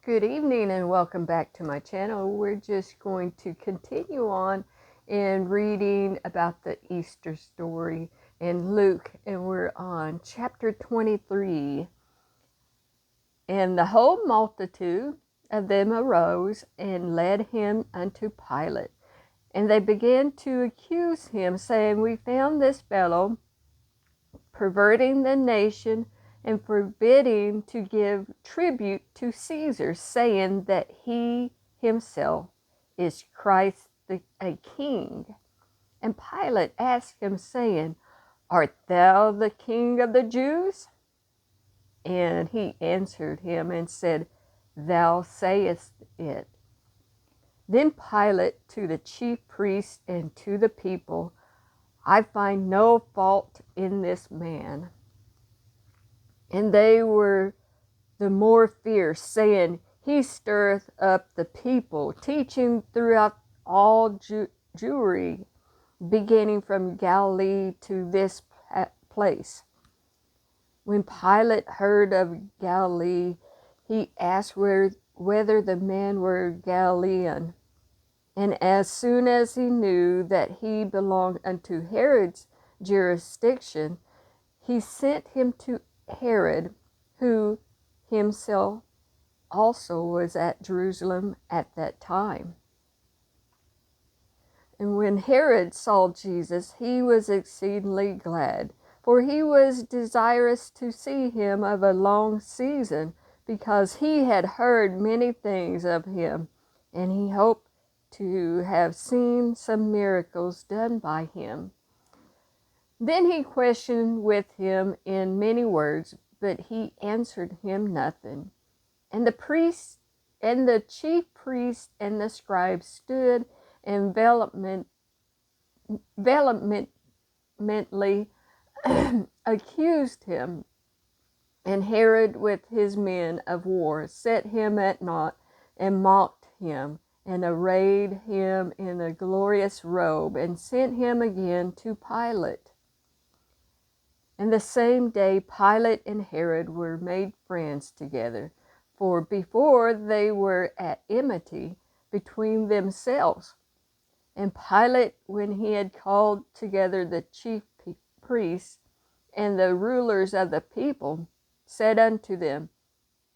Good evening and welcome back to my channel. We're just going to continue on in reading about the Easter story in Luke, and we're on chapter 23. And the whole multitude of them arose and led him unto Pilate. And they began to accuse him, saying, We found this fellow perverting the nation and forbidding to give tribute to Caesar, saying that he himself is Christ a king. And Pilate asked him, saying, Art thou the king of the Jews? And he answered him and said, Thou sayest it. Then Pilate to the chief priests and to the people, I find no fault in this man. And they were the more fierce, saying, He stirreth up the people, teaching throughout all Jewry, beginning from Galilee to this place. When Pilate heard of Galilee, he asked whether the men were Galilean. And as soon as he knew that he belonged unto Herod's jurisdiction, he sent him to Herod, who himself also was at Jerusalem at that time. And when Herod saw Jesus, he was exceedingly glad, for he was desirous to see him of a long season, because he had heard many things of him, and he hoped to have seen some miracles done by him. Then he questioned with him in many words, but he answered him nothing. And the priests and the chief priests and the scribes stood and vehemently accused him. And Herod with his men of war set him at naught and mocked him, and arrayed him in a glorious robe, and sent him again to Pilate. And the same day Pilate and Herod were made friends together, for before they were at enmity between themselves. And Pilate, when he had called together the chief priests and the rulers of the people, said unto them,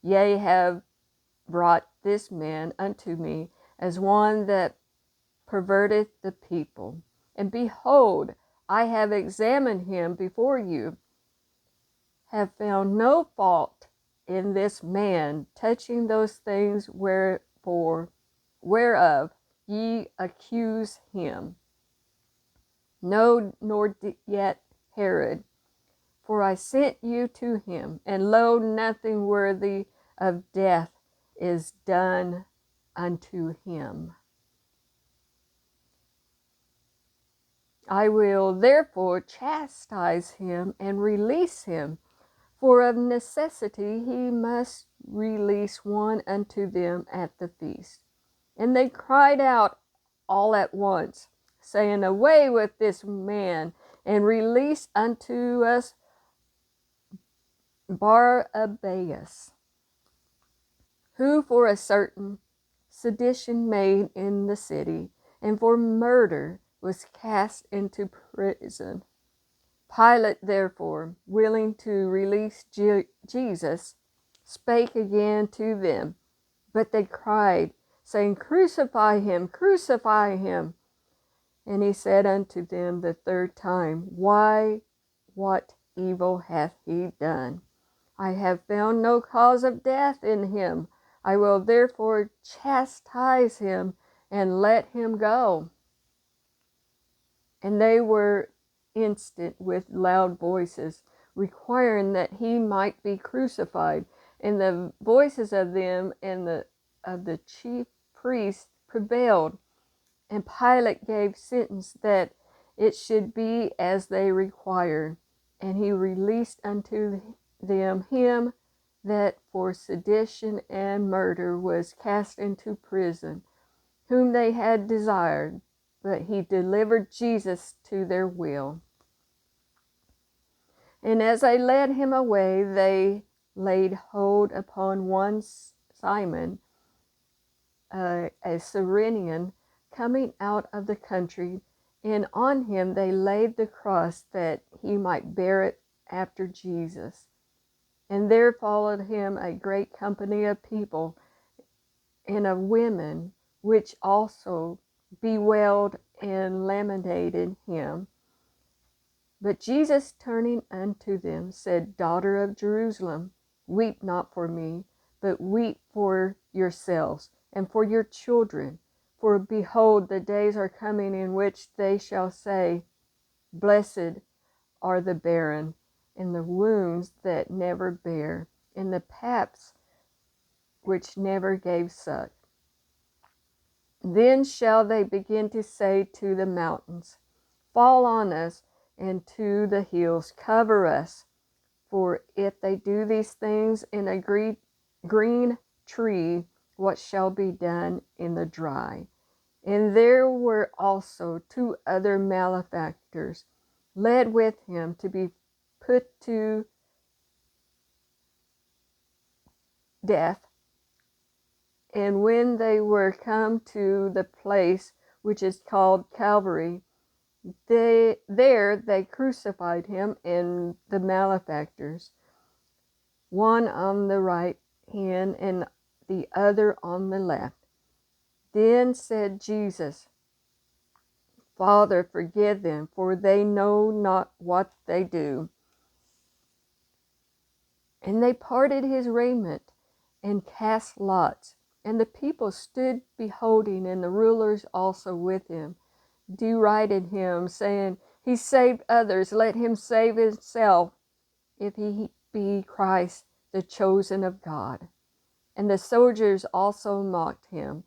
Ye have brought this man unto me as one that perverteth the people. And behold, I have examined him before you, have found no fault in this man touching those things whereof ye accuse him. No, nor yet Herod, for I sent you to him, and lo, nothing worthy of death is done unto him. I will therefore chastise him and release him, for of necessity he must release one unto them at the feast. And they cried out all at once, saying, Away with this man, and release unto us Barabbas, who for a certain sedition made in the city, and for murder was cast into prison. Pilate, therefore, willing to release Jesus, spake again to them. But they cried, saying, Crucify him, crucify him. And he said unto them the third time, Why, what evil hath he done? I have found no cause of death in him. I will therefore chastise him and let him go. And they were instant with loud voices, requiring that he might be crucified. And the voices of them and of the chief priests prevailed. And Pilate gave sentence that it should be as they required. And he released unto them him that for sedition and murder was cast into prison, whom they had desired, but he delivered Jesus to their will. And as they led him away, they laid hold upon one Simon, a Cyrenian, coming out of the country, and on him they laid the cross that he might bear it after Jesus. And there followed him a great company of people and of women, which also bewailed and lamented him. But Jesus, turning unto them, said, Daughter of Jerusalem, weep not for me, but weep for yourselves and for your children. For behold, the days are coming in which they shall say, Blessed are the barren, and the wombs that never bare, and the paps which never gave suck. Then shall they begin to say to the mountains, Fall on us, and to the hills, cover us. For if they do these things in a green tree, what shall be done in the dry? And there were also 2 other malefactors, led with him to be put to death. And when they were come to the place which is called Calvary, they crucified him and the malefactors, one on the right hand and the other on the left. Then said Jesus, Father, forgive them, for they know not what they do. And they parted his raiment and cast lots. And the people stood beholding, and the rulers also with him, derided him, saying, He saved others, let him save himself, if he be Christ, the chosen of God. And the soldiers also mocked him,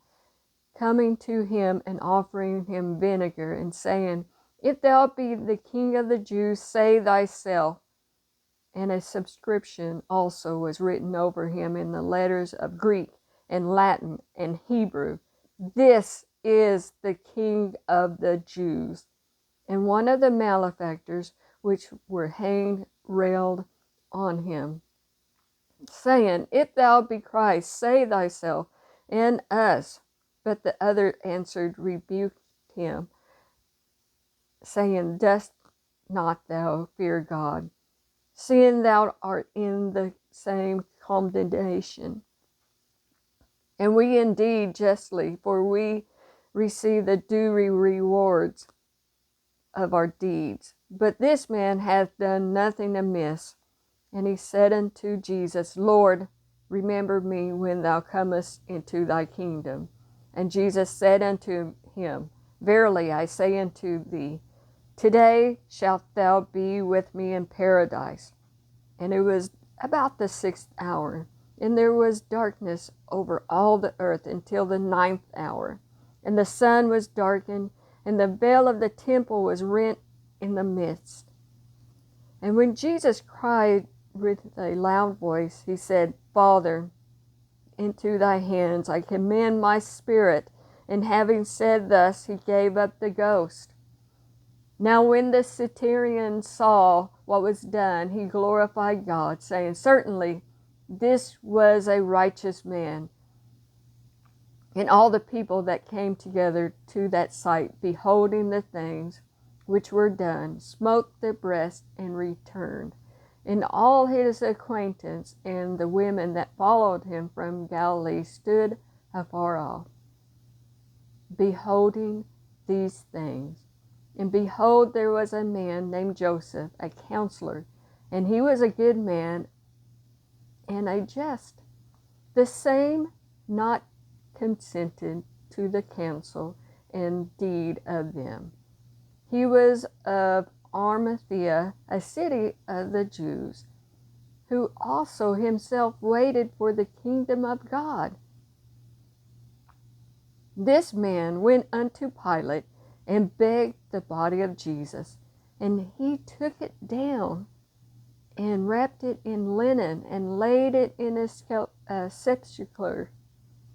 coming to him and offering him vinegar, and saying, If thou be the King of the Jews, save thyself. And a subscription also was written over him in the letters of Greek and Latin and Hebrew, This is the King of the Jews. And one of the malefactors which were hanged railed on him, saying, If thou be Christ, save thyself and us. But the other answered, rebuked him, saying, Dost not thou fear God, seeing thou art in the same condemnation? And we indeed justly, for we receive the due rewards of our deeds. But this man hath done nothing amiss. And he said unto Jesus, Lord, remember me when thou comest into thy kingdom. And Jesus said unto him, Verily I say unto thee, today shalt thou be with me in paradise. And it was about the 6th hour, and there was darkness over all the earth until the 9th hour. And the sun was darkened, and the veil of the temple was rent in the midst. And when Jesus cried with a loud voice, he said, Father, into thy hands I commend my spirit. And having said thus, he gave up the ghost. Now when the centurion saw what was done, he glorified God, saying, Certainly this was a righteous man. And all the people that came together to that sight, beholding the things which were done, smote their breasts and returned. And all his acquaintance and the women that followed him from Galilee stood afar off, beholding these things. And behold, there was a man named Joseph, a counselor, and he was a good man and a just, the same not consented to the counsel and deed of them. He was of Arimathea, a city of the Jews, who also himself waited for the kingdom of God. This man went unto Pilate and begged the body of Jesus, and he took it down and wrapped it in linen and laid it in a sepulchre.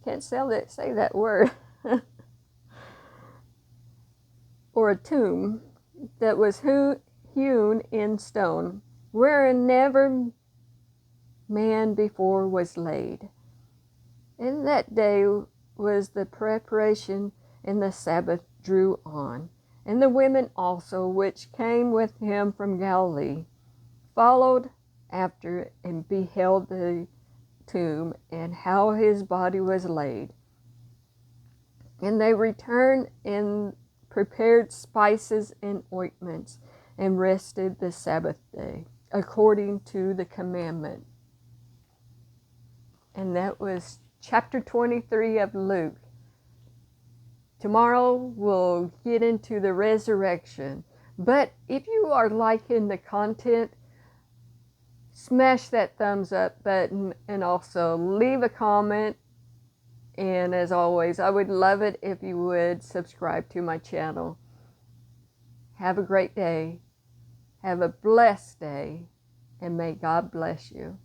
Can't say that word. Or a tomb that was hewn in stone, wherein never man before was laid. And that day was the preparation, and the Sabbath drew on. And the women also, which came with him from Galilee, followed after, and beheld the tomb, and how his body was laid. And they returned and prepared spices and ointments, and rested the Sabbath day, according to the commandment. And that was chapter 23 of Luke. Tomorrow we'll get into the resurrection. But if you are liking the content, smash that thumbs up button and also leave a comment. And as always, I would love it if you would subscribe to my channel. Have a great day. Have a blessed day. And may God bless you.